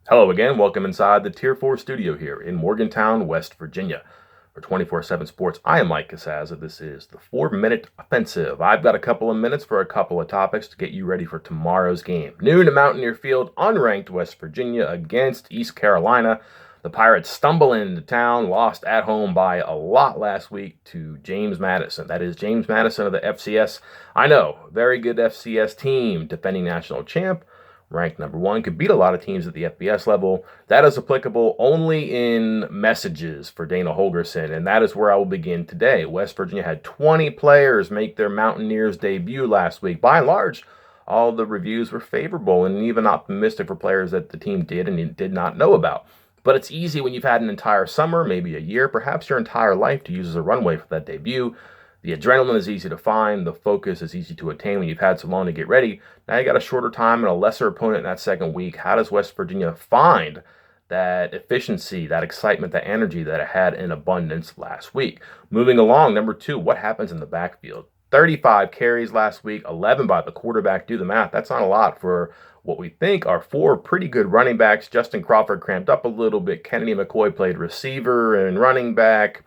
Hello again. Welcome inside the Tier 4 studio here in Morgantown, West Virginia. For 24/7 Sports, I am Mike Casazza. This is the 4-Minute Offensive. I've got a couple of minutes for a couple of topics to get you ready for tomorrow's game. Noon at Mountaineer Field, unranked West Virginia against East Carolina. The Pirates stumble into town, lost at home by a lot last week to James Madison. That is James Madison of the FCS. I know, very good FCS team, defending national champ. Ranked number one, could beat a lot of teams at the FBS level. That is applicable only in messages for Dana Holgorsen, and that is where I will begin today. West Virginia had 20 players make their Mountaineers debut last week. By and large, all the reviews were favorable and even optimistic for players that the team did and did not know about. But it's easy when you've had an entire summer, maybe a year, perhaps your entire life to use as a runway for that debut. The adrenaline is easy to find. The focus is easy to attain when you've had so long to get ready. Now you got a shorter time and a lesser opponent in that second week. How does West Virginia find that efficiency, that excitement, that energy that it had in abundance last week? Moving along, number two, what happens in the backfield? 35 carries last week, 11 by the quarterback. Do the math. That's not a lot for what we think are four pretty good running backs. Justin Crawford cramped up a little bit. Kennedy McCoy played receiver and running back.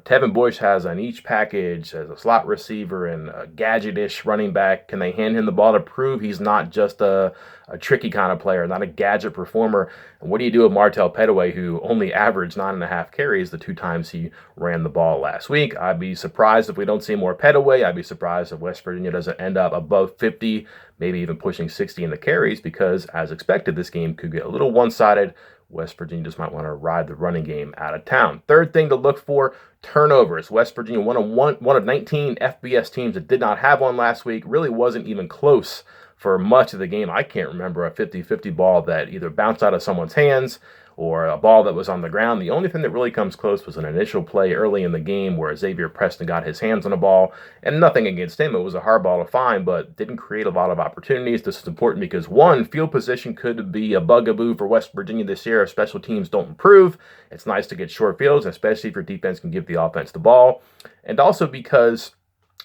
Tevin Bush has on each package as a slot receiver and a gadget-ish running back. Can they hand him the ball to prove he's not just a tricky kind of player, not a gadget performer? And what do you do with Martell Pettaway, who only averaged 9.5 carries the two times he ran the ball last week? I'd be surprised if we don't see more Pettaway. I'd be surprised if West Virginia doesn't end up above 50, maybe even pushing 60 in the carries, because as expected, this game could get a little one-sided. West Virginia just might want to ride the running game out of town. Third thing to look for, turnovers. West Virginia, one of 19 FBS teams that did not have one last week, really wasn't even close for much of the game. I can't remember a 50-50 ball that either bounced out of someone's hands or a ball that was on the ground. The only thing that really comes close was an initial play early in the game where Xavier Preston got his hands on a ball, and nothing against him. It was a hard ball to find, but didn't create a lot of opportunities. This is important because, one, field position could be a bugaboo for West Virginia this year if special teams don't improve. It's nice to get short fields, especially if your defense can give the offense the ball. And also because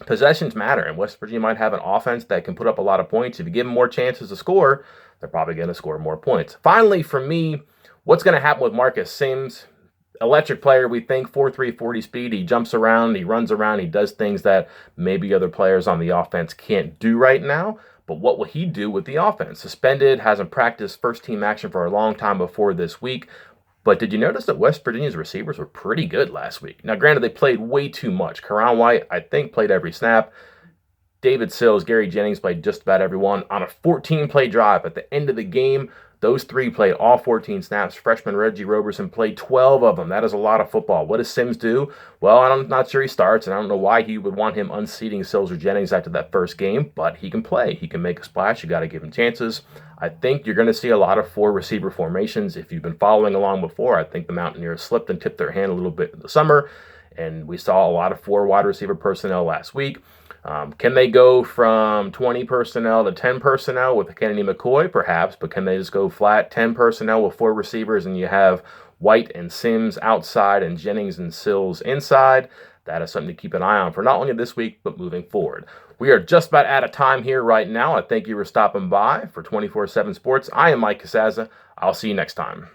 possessions matter, and West Virginia might have an offense that can put up a lot of points. If you give them more chances to score, they're probably going to score more points. Finally, for me, what's going to happen with Marcus Sims? Electric player, we think, 4.3 40 speed. He jumps around, he runs around, he does things that maybe other players on the offense can't do right now. But what will he do with the offense? Suspended, hasn't practiced first-team action for a long time before this week. But did you notice that West Virginia's receivers were pretty good last week? Now, granted, they played way too much. Karan White, I think, played every snap. David Sills, Gary Jennings played just about everyone. On a 14-play drive at the end of the game, those three played all 14 snaps. Freshman Reggie Roberson played 12 of them. That is a lot of football. What does Sims do? Well, I'm not sure he starts, and I don't know why he would want him unseating Sills or Jennings after that first game, but he can play. He can make a splash. You got to give him chances. I think you're going to see a lot of four receiver formations. If you've been following along before, I think the Mountaineers slipped and tipped their hand a little bit in the summer, and we saw a lot of four wide receiver personnel last week. Can they go from 20 personnel to 10 personnel with Kennedy McCoy? Perhaps, but can they just go flat 10 personnel with four receivers and you have White and Sims outside and Jennings and Sills inside? That is something to keep an eye on for not only this week, but moving forward. We are just about out of time here right now. I thank you for stopping by for 24/7 Sports. I am Mike Casazza. I'll see you next time.